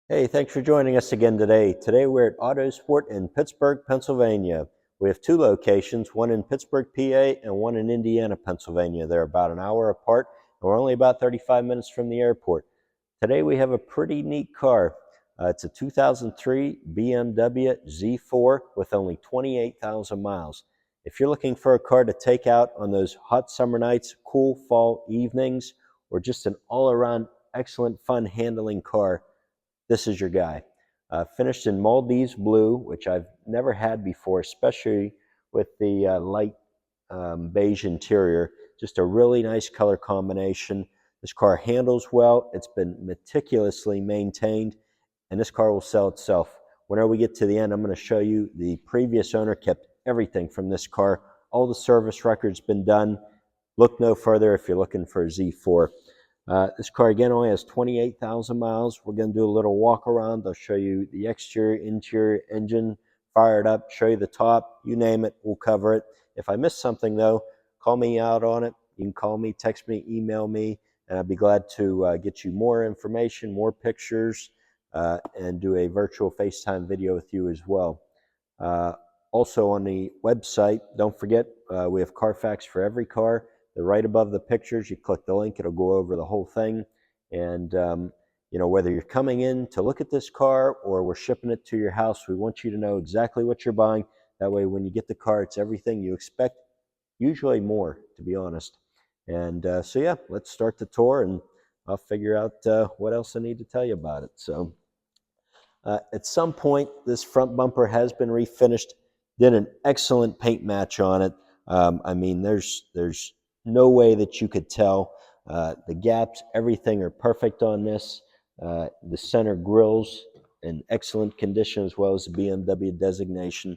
Hey, thanks for joining us again today. Today we're at Autosport in Pittsburgh, Pennsylvania. We have two locations, one in Pittsburgh, PA, and one in Indiana, Pennsylvania. They're about an hour apart, and we're only about 35 minutes from the airport. Today we have a pretty neat car. It's a 2003 BMW Z4 with only 28,000 miles. If you're looking for a car to take out on those hot summer nights, cool fall evenings, or just an all-around excellent fun handling car, this is your guy. Finished in Maldives Blue, which I've never had before, especially with the light beige interior. Just a really nice color combination. This car handles well. It's been meticulously maintained, and this car will sell itself. Whenever we get to the end, I'm going to show you the previous owner kept everything from this car. All the service records been done. Look no further if you're looking for a Z4. This car again only has 28,000 miles. We're going to do a little walk around. I'll show you the exterior, interior, engine, fire it up, show you the top, you name it, we'll cover it. If I miss something though, call me out on it. You can call me, text me, email me, and I'd be glad to get you more information, more pictures, and do a virtual FaceTime video with you as well. Also on the website, don't forget, we have Carfax for every car. They're right above the pictures. You click the link, it'll go over the whole thing. And whether you're coming in to look at this car or we're shipping it to your house, we want you to know exactly what you're buying. That way, when you get the car, it's everything you expect, usually more, to be honest. And so yeah, let's start the tour, and I'll figure out what else I need to tell you about it. So at some point, this front bumper has been refinished. Did an excellent paint match on it. I mean, there's no way that you could tell. The gaps, everything are perfect on this. The center grills in excellent condition, as well as the BMW designation.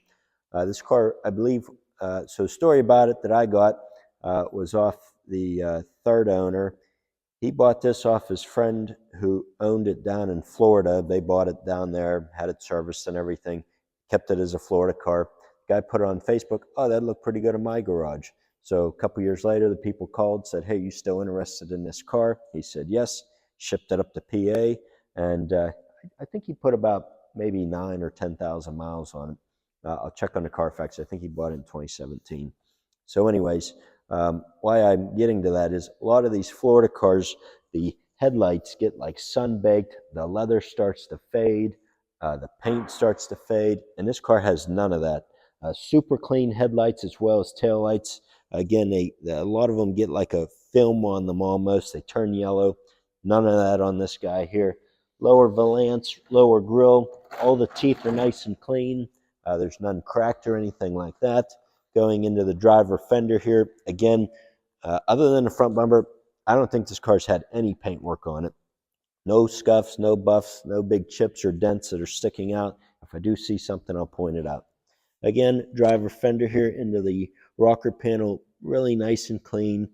This car, I believe, so the story about it that I got was off the third owner. He bought this off his friend who owned it down in Florida. They bought it down there, had it serviced and everything, kept it as a Florida car. Guy put it on Facebook. Oh, that looked pretty good in my garage. So a couple years later, the people called, said, hey, you still interested in this car? He said, yes. Shipped it up to PA. And I think he put about maybe 9 or 10,000 miles on it. I'll check on the Carfax. I think he bought it in 2017. So anyways, why I'm getting to that is a lot of these Florida cars, the headlights get like sun-baked, the leather starts to fade, the paint starts to fade, and this car has none of that. Super clean headlights as well as taillights. Again, a lot of them get like a film on them almost. They turn yellow. None of that on this guy here. Lower valance, lower grille. All the teeth are nice and clean. There's none cracked or anything like that. Going into the driver fender here, again, other than the front bumper, I don't think this car's had any paint work on it. No scuffs, no buffs, no big chips or dents that are sticking out. If I do see something, I'll point it out. Again, driver fender here into the rocker panel, really nice and clean.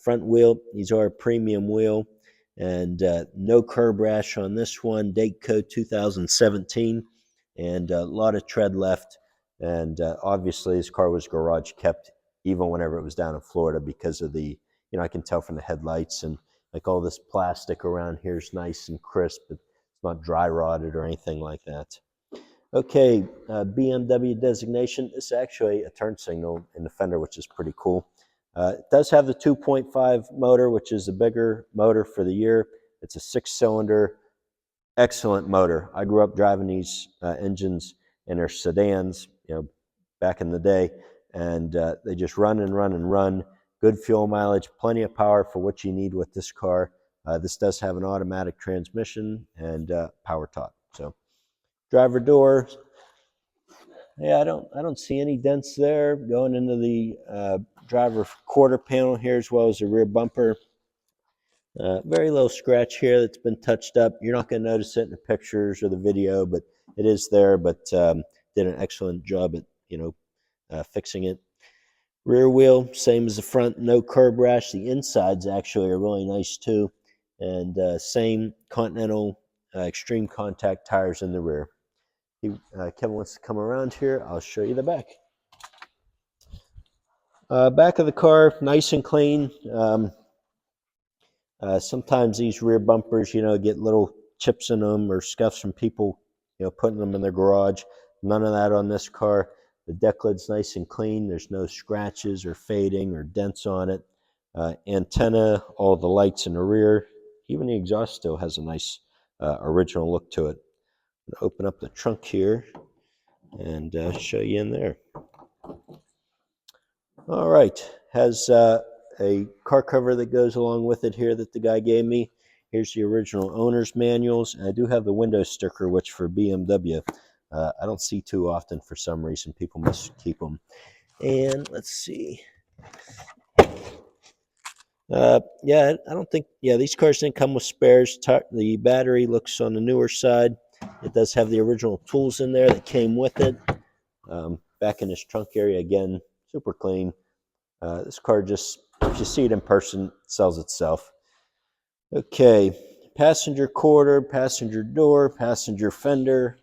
Front wheel, these are a premium wheel, and no curb rash on this one. Date code 2017, and a lot of tread left. And obviously, this car was garage kept even whenever it was down in Florida because of the, I can tell from the headlights, and like all this plastic around here is nice and crisp. It's not dry rotted or anything like that. Okay, BMW designation. This is actually a turn signal in the fender, which is pretty cool. It does have the 2.5 motor, which is the bigger motor for the year. It's a 6-cylinder, excellent motor. I grew up driving these engines in their sedans, back in the day, and they just run and run and run. Good fuel mileage, plenty of power for what you need with this car. This does have an automatic transmission and power top. So, driver door. Yeah, I don't see any dents there. Going into the driver quarter panel here, as well as the rear bumper. Very little scratch here that's been touched up. You're not going to notice it in the pictures or the video, but it is there. But did an excellent job at fixing it. Rear wheel, same as the front, no curb rash. The insides actually are really nice too, and same Continental extreme contact tires in the rear. Kevin wants to come around here. I'll show you the back. Back of the car, nice and clean. Sometimes these rear bumpers, get little chips in them or scuffs from people, putting them in their garage. None of that on this car. The deck lid's nice and clean. There's no scratches or fading or dents on it. Antenna, all the lights in the rear. Even the exhaust still has a nice original look to it. I'm going to open up the trunk here and show you in there. All right, has a car cover that goes along with it here that the guy gave me. Here's the original owner's manuals. And I do have the window sticker, which for BMW, I don't see too often for some reason. People must keep them. And let's see. Yeah, I don't think, these cars didn't come with spares. The battery looks on the newer side. It does have the original tools in there that came with it. Back in this trunk area, again, super clean. This car just, if you see it in person, sells itself. Okay, passenger quarter, passenger door, passenger fender.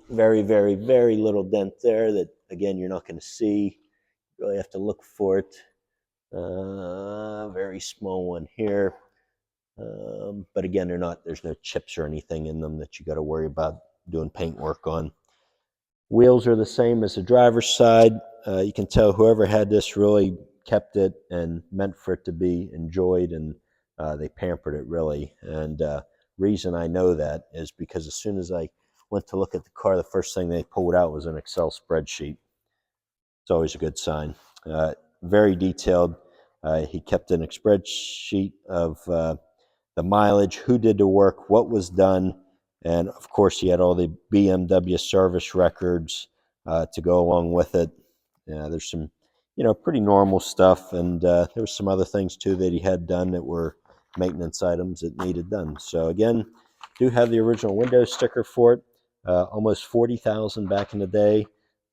Very, very, very little dent there that, again, you're not going to see. You really have to look for it. Very small one here. But again, there's no chips or anything in them that you got to worry about doing paint work on. Wheels are the same as the driver's side. You can tell whoever had this really kept it and meant for it to be enjoyed, and they pampered it really. And reason I know that is because as soon as I went to look at the car, the first thing they pulled out was an Excel spreadsheet. It's always a good sign. Very detailed. He kept in a spreadsheet of the mileage, who did the work, what was done, and of course he had all the BMW service records to go along with it. There's some, pretty normal stuff, and there was some other things too that he had done that were maintenance items that needed done. So again, do have the original window sticker for it. Almost 40,000 back in the day.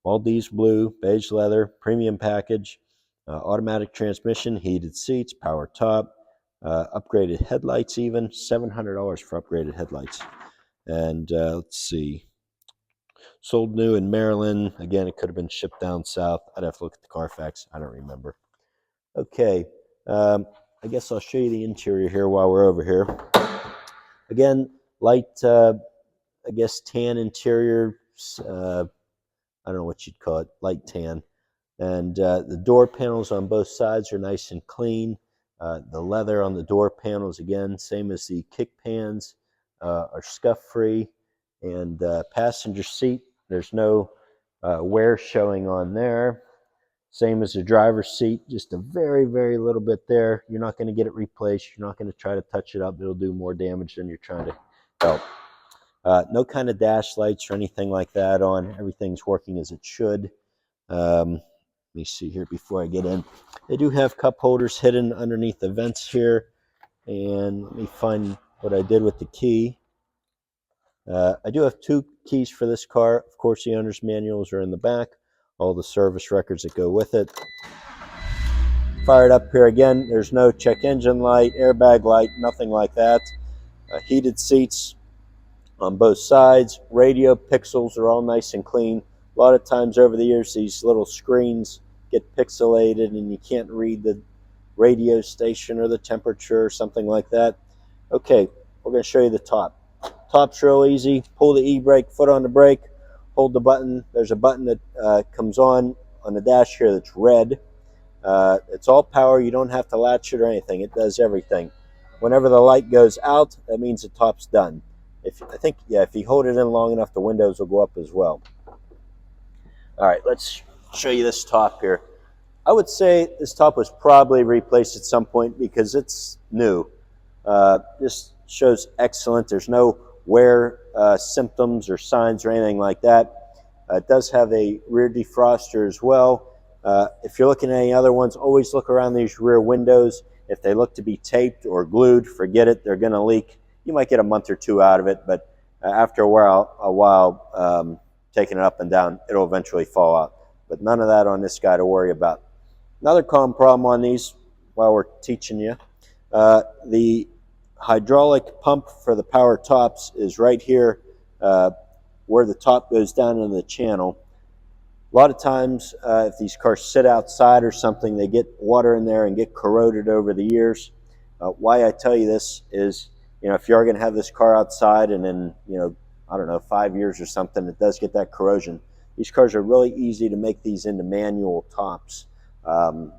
Maldives Blue, beige leather, premium package, automatic transmission, heated seats, power top, upgraded headlights even, $700 for upgraded headlights. And let's see, sold new in Maryland. Again, it could have been shipped down south. I'd have to look at the Carfax. I don't remember. Okay, I guess I'll show you the interior here while we're over here. Again, light, I guess, tan interior. I don't know what you'd call it, light tan. And the door panels on both sides are nice and clean. The leather on the door panels, again, same as the kick pans, are scuff-free. And passenger seat, there's no wear showing on there. Same as the driver's seat, just a very, very little bit there. You're not going to get it replaced. You're not going to try to touch it up. It'll do more damage than you're trying to help. No kind of dash lights or anything like that on. Everything's working as it should. Let me see here before I get in. They do have cup holders hidden underneath the vents here. And let me find what I did with the key. I do have 2 keys for this car. Of course, the owner's manuals are in the back. All the service records that go with it. Fire it up here again. There's no check engine light, airbag light, nothing like that. Heated seats on both sides. Radio pixels are all nice and clean. A lot of times over the years, these little screens get pixelated and you can't read the radio station or the temperature or something like that. Okay, we're going to show you the top. Top's real easy. Pull the e-brake, foot on the brake, hold the button. There's a button that comes on the dash here that's red. It's all power. You don't have to latch it or anything. It does everything. Whenever the light goes out, that means the top's done. If you hold it in long enough, the windows will go up as well. All right, let's show you this top here. I would say this top was probably replaced at some point because it's new. This shows excellent. There's no wear symptoms or signs or anything like that. It does have a rear defroster as well. If you're looking at any other ones, always look around these rear windows. If they look to be taped or glued, forget it. They're going to leak. You might get a month or 2 out of it, but after a while, taking it up and down, it'll eventually fall out. But none of that on this guy to worry about. Another common problem on these, while we're teaching you, the hydraulic pump for the power tops is right here where the top goes down in the channel. A lot of times, if these cars sit outside or something, they get water in there and get corroded over the years. Why I tell you this is if you are going to have this car outside and in, I don't know, 5 years or something, it does get that corrosion. These cars are really easy to make these into manual tops. Um,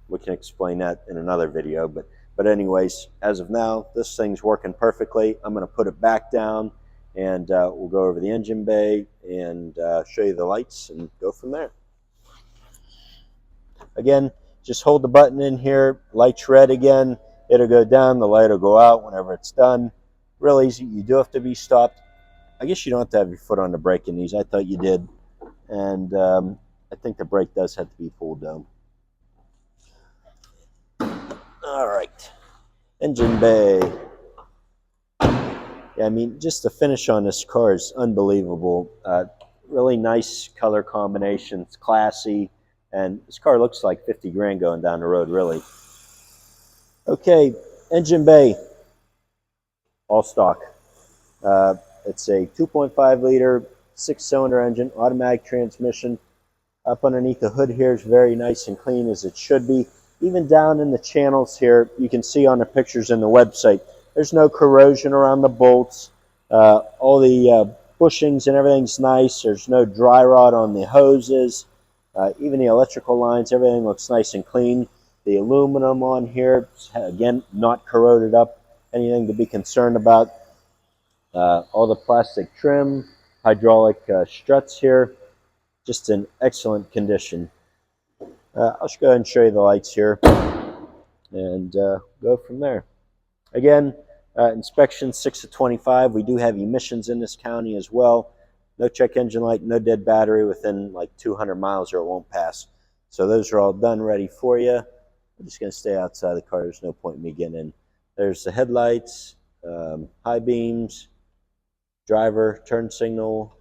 we can explain that in another video, but anyways, as of now, this thing's working perfectly. I'm going to put it back down, and we'll go over the engine bay and show you the lights and go from there. Again, just hold the button in here, light's red again, it'll go down, the light will go out whenever it's done. Real easy. You do have to be stopped. I guess you don't have to have your foot on the brake in these. I thought you did. And I think the brake does have to be pulled down. All right. Engine bay. Yeah, I mean, just the finish on this car is unbelievable. Really nice color combinations, classy. And this car looks like 50 grand going down the road, really. Okay, engine bay. All stock. It's a 2.5 liter, 6-cylinder engine, automatic transmission. Up underneath the hood here is very nice and clean, as it should be. Even down in the channels here, you can see on the pictures in the website, there's no corrosion around the bolts. All the bushings and everything's nice. There's no dry rot on the hoses. Even the electrical lines, everything looks nice and clean. The aluminum on here, again, not corroded up. Anything to be concerned about. All the plastic trim, hydraulic struts here, just in excellent condition. I'll just go ahead and show you the lights here and go from there. Again, inspection 6 of 25. We do have emissions in this county as well. No check engine light, no dead battery within like 200 miles or it won't pass. So those are all done, ready for you. I'm just going to stay outside the car. There's no point in me getting in. There's the headlights, high beams, driver turn signal,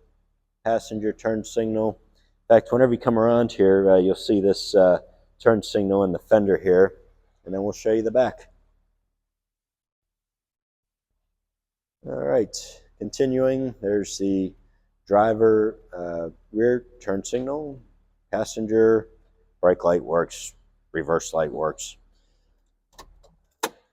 passenger turn signal. In fact, whenever you come around here, you'll see this turn signal in the fender here, and then we'll show you the back. All right, continuing, there's the driver rear turn signal, passenger, brake light works, reverse light works.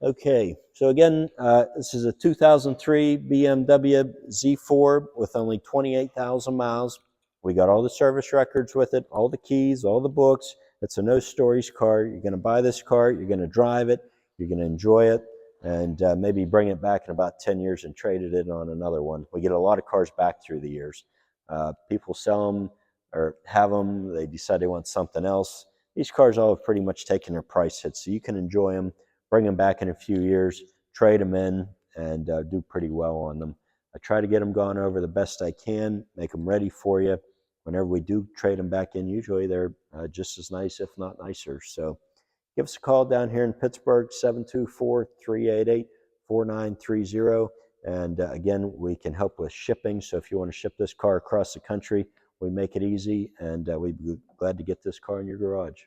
Okay, so again, this is a 2003 BMW Z4 with only 28,000 miles. We got all the service records with it, all the keys, all the books. It's a no stories car. You're going to buy this car, you're going to drive it, you're going to enjoy it, and maybe bring it back in about 10 years and trade it in on another one. We get a lot of cars back through the years. People sell them or have them, they decide they want something else. These cars all have pretty much taken their price hits, so you can enjoy them, bring them back in a few years, trade them in, and do pretty well on them. I try to get them gone over the best I can, make them ready for you. Whenever we do trade them back in, usually they're just as nice, if not nicer. So give us a call down here in Pittsburgh, 724-388-4930. And again, we can help with shipping. So if you want to ship this car across the country, we make it easy, and we'd be glad to get this car in your garage.